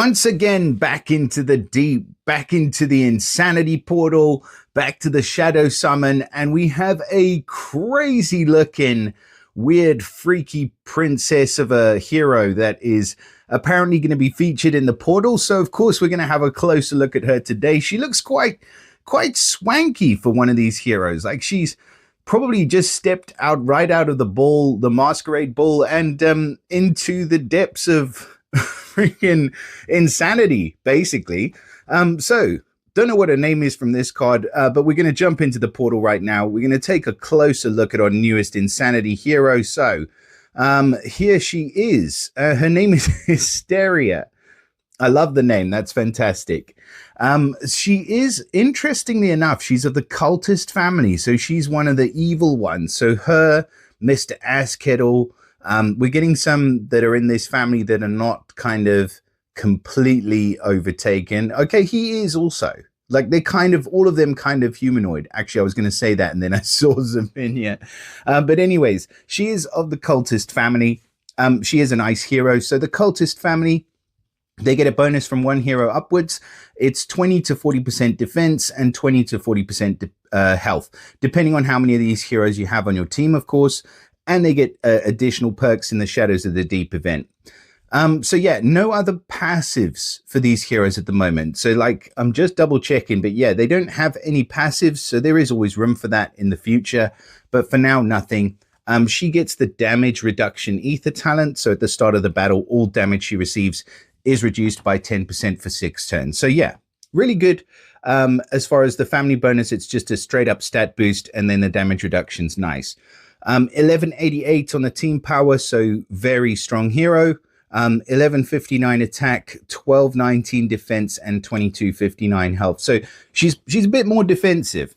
Once again, back into the deep, back into the insanity portal, back to the shadow summon, and we have a crazy looking, weird, freaky princess of a hero that is apparently going to be featured in the portal. So of course we're going to have a closer look at her today. She looks quite swanky for one of these heroes. Like she's probably just stepped out right out of the ball, the masquerade ball, and into the depths of freaking insanity, basically. So don't know what her name is from this card, but we're going to jump into the portal right now. We're going to take a closer look at our newest insanity hero. So here she is. Her name is Hysteria. I love the name. That's fantastic. She is, interestingly enough, she's of the cultist family. So she's one of the evil ones. So her, Mr. Asskettle, we're getting some that are in this family that are not kind of completely overtaken. Okay, he is also. Like they're kind of, all of them kind of humanoid. Actually, I was going to say that and then I saw Zavinia. But anyways, she is of the cultist family. She is an ice hero. So the cultist family, they get a bonus from one hero upwards. It's 20 to 40% defense and 20 to 40% health, depending on how many of these heroes you have on your team, of course. And they get additional perks in the Shadows of the Deep event. So yeah, no other passives for these heroes at the moment. So like, I'm just double checking, but yeah, they don't have any passives. So there is always room for that in the future. But for now, nothing. She gets the damage reduction ether talent. So at the start of the battle, all damage she receives is reduced by 10% for 6 turns. So yeah, really good. As far as the family bonus, it's just a straight up stat boost. And then the damage reduction's nice. 1188 on the team power. So very strong hero. 1159 attack, 1219 defense, and 2259 health. So she's a bit more defensive,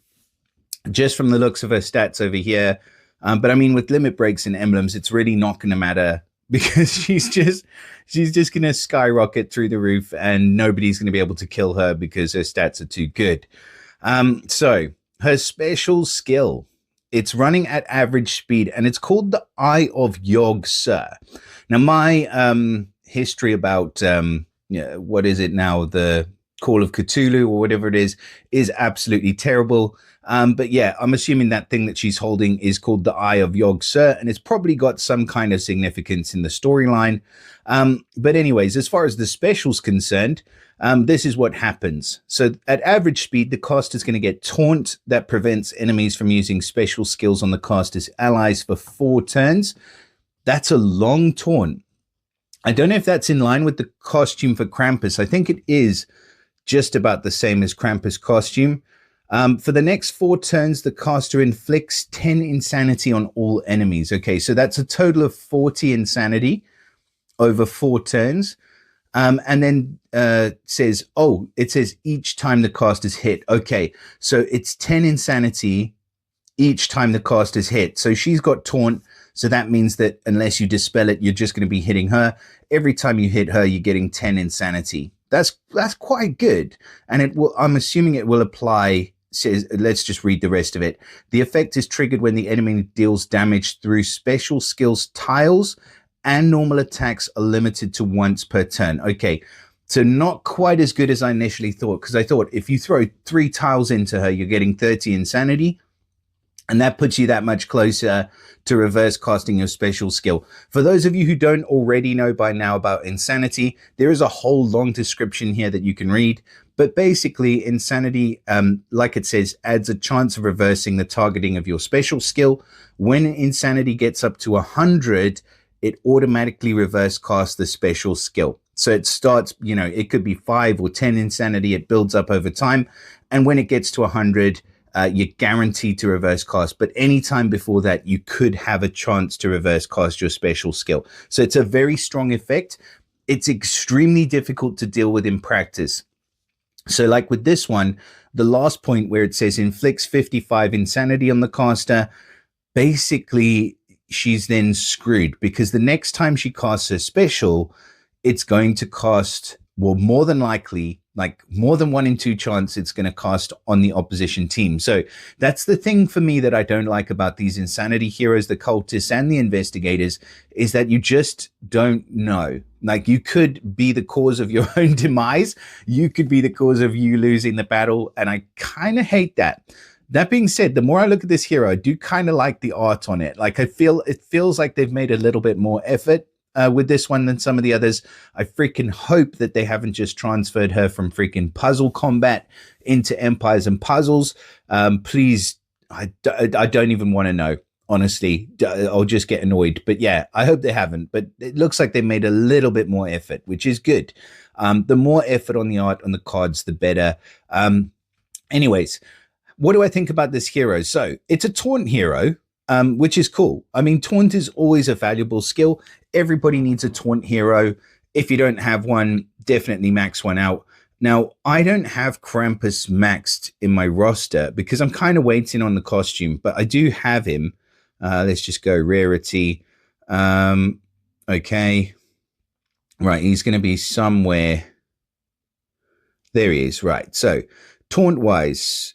just from the looks of her stats over here. But I mean, with limit breaks and emblems, it's really not going to matter because she's just going to skyrocket through the roof, and nobody's going to be able to kill her because her stats are too good. So her special skill, it's running at average speed, and it's called the Eye of Yog-Sothoth. Now, my history about, what is it now, the Call of Cthulhu or whatever it is absolutely terrible. But yeah, I'm assuming that thing that she's holding is called the Eye of Yog-Sothoth, and it's probably got some kind of significance in the storyline. But anyways, as far as the special's concerned, this is what happens. So at average speed, the caster's going to get Taunt that prevents enemies from using special skills on the caster's allies for 4 turns. That's a long taunt. I don't know if that's in line with the costume for Krampus. I think it is just about the same as Krampus' costume. For the next 4 turns, the caster inflicts 10 insanity on all enemies. Okay, so that's a total of 40 insanity over 4 turns. And then it says each time the cast is hit. Okay, so it's 10 insanity each time the cast is hit. So she's got taunt. So that means that unless you dispel it, you're just going to be hitting her. Every time you hit her, you're getting 10 insanity. That's quite good. And it will, I'm assuming it will apply. Says, let's just read the rest of it. The effect is triggered when the enemy deals damage through special skills tiles, and normal attacks are limited to once per turn. Okay, so not quite as good as I initially thought, because I thought if you throw 3 tiles into her, you're getting 30 insanity. And that puts you that much closer to reverse casting your special skill. For those of you who don't already know by now about insanity, there is a whole long description here that you can read. But basically, insanity, like it says, adds a chance of reversing the targeting of your special skill. When insanity gets up to 100, it automatically reverse casts the special skill. So it starts, it could be 5 or 10 insanity. It builds up over time. And when it gets to 100, you're guaranteed to reverse cast, but anytime before that, you could have a chance to reverse cast your special skill. So it's a very strong effect. It's extremely difficult to deal with in practice. So like with this one, the last point where it says inflicts 55 insanity on the caster, basically she's then screwed, because the next time she casts her special, it's going to cost well, more than likely, like more than 1 in 2 chance it's going to cast on the opposition team. So that's the thing for me that I don't like about these insanity heroes, the cultists and the investigators, is that you just don't know. Like, you could be the cause of your own demise. You could be the cause of you losing the battle. And I kind of hate that. That being said, the more I look at this hero, I do kind of like the art on it. Like, it feels like they've made a little bit more effort with this one than some of the others. I freaking hope that they haven't just transferred her from freaking puzzle combat into Empires and Puzzles. Please, I don't even want to know. Honestly, I'll just get annoyed. But yeah, I hope they haven't. But it looks like they made a little bit more effort, which is good. The more effort on the art, on the cards, the better. Anyways, what do I think about this hero? So it's a taunt hero, which is cool. I mean, taunt is always a valuable skill. Everybody needs a taunt hero. If you don't have one, definitely max one out. Now, I don't have Krampus maxed in my roster because I'm kind of waiting on the costume, but I do have him. Let's just go rarity. Okay. Right, he's going to be somewhere. There he is. Right, so taunt-wise,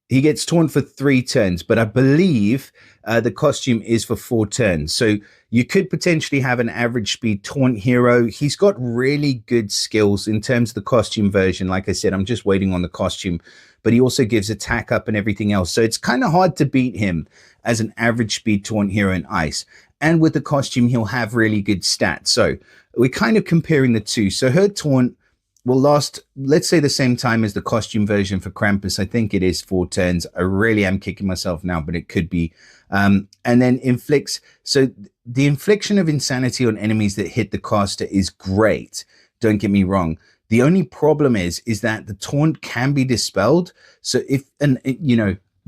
he gets taunt for 3 turns, but I believe the costume is for 4 turns. So you could potentially have an average speed taunt hero. He's got really good skills in terms of the costume version. Like I said, I'm just waiting on the costume, but he also gives attack up and everything else. So it's kind of hard to beat him as an average speed taunt hero in ice. And with the costume, he'll have really good stats. So we're kind of comparing the two. So her taunt will last, let's say, the same time as the costume version for Krampus. I think it is 4 turns. I really am kicking myself now, but it could be. And then inflicts. So the infliction of insanity on enemies that hit the caster is great. Don't get me wrong. The only problem is that the taunt can be dispelled. So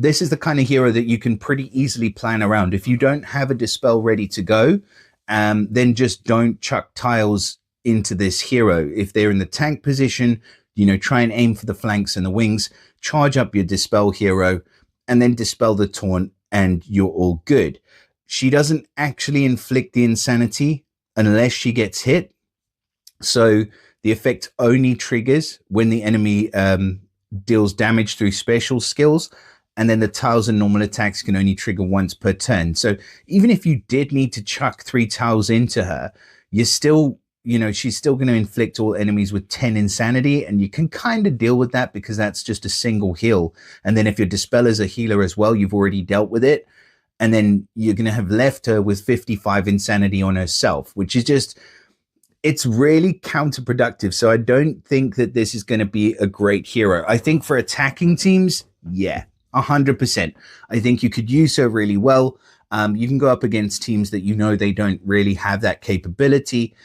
this is the kind of hero that you can pretty easily plan around. If you don't have a dispel ready to go, then just don't chuck tiles into this hero. If they're in the tank position, try and aim for the flanks and the wings, charge up your dispel hero, and then dispel the taunt, and you're all good. She doesn't actually inflict the insanity unless she gets hit. So the effect only triggers when the enemy deals damage through special skills. And then the tiles and normal attacks can only trigger once per turn. So even if you did need to chuck 3 tiles into her, you're still, she's still going to inflict all enemies with 10 insanity. And you can kind of deal with that because that's just a single heal. And then if your Dispeller's a healer as well, you've already dealt with it. And then you're going to have left her with 55 insanity on herself, which is just, it's really counterproductive. So I don't think that this is going to be a great hero. I think for attacking teams, yeah, 100%. I think you could use her really well. You can go up against teams that they don't really have that capability.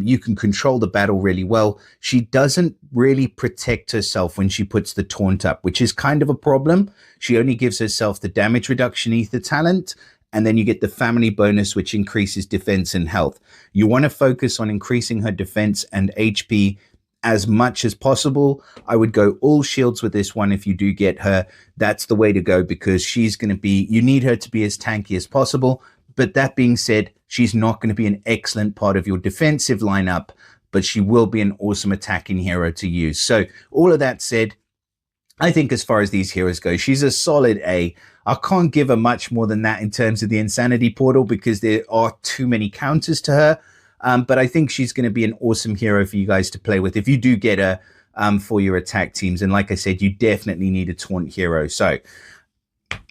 You can control the battle really well. She doesn't really protect herself when she puts the taunt up, which is kind of a problem. She only gives herself the damage reduction ether talent, and then you get the family bonus, which increases defense and health. You want to focus on increasing her defense and HP as much as possible. I would go all shields with this one if you do get her. That's the way to go because she's going to be, you need her to be as tanky as possible. But that being said, she's not going to be an excellent part of your defensive lineup, but she will be an awesome attacking hero to use. So all of that said, I think as far as these heroes go, she's a solid A. I can't give her much more than that in terms of the insanity portal because there are too many counters to her. But I think she's going to be an awesome hero for you guys to play with if you do get her for your attack teams. And like I said, you definitely need a taunt hero. So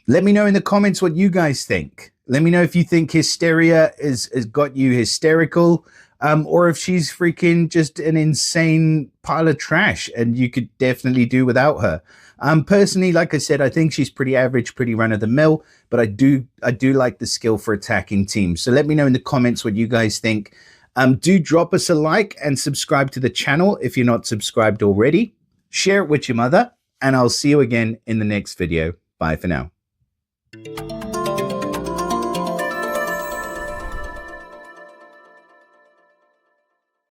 let me know in the comments what you guys think. Let me know if you think Hysteria has got you hysterical, or if she's freaking just an insane pile of trash and you could definitely do without her. Personally, like I said, I think she's pretty average, pretty run of the mill, but I do like the skill for attacking teams. So let me know in the comments what you guys think. Do drop us a like and subscribe to the channel if you're not subscribed already. Share it with your mother, and I'll see you again in the next video. Bye for now.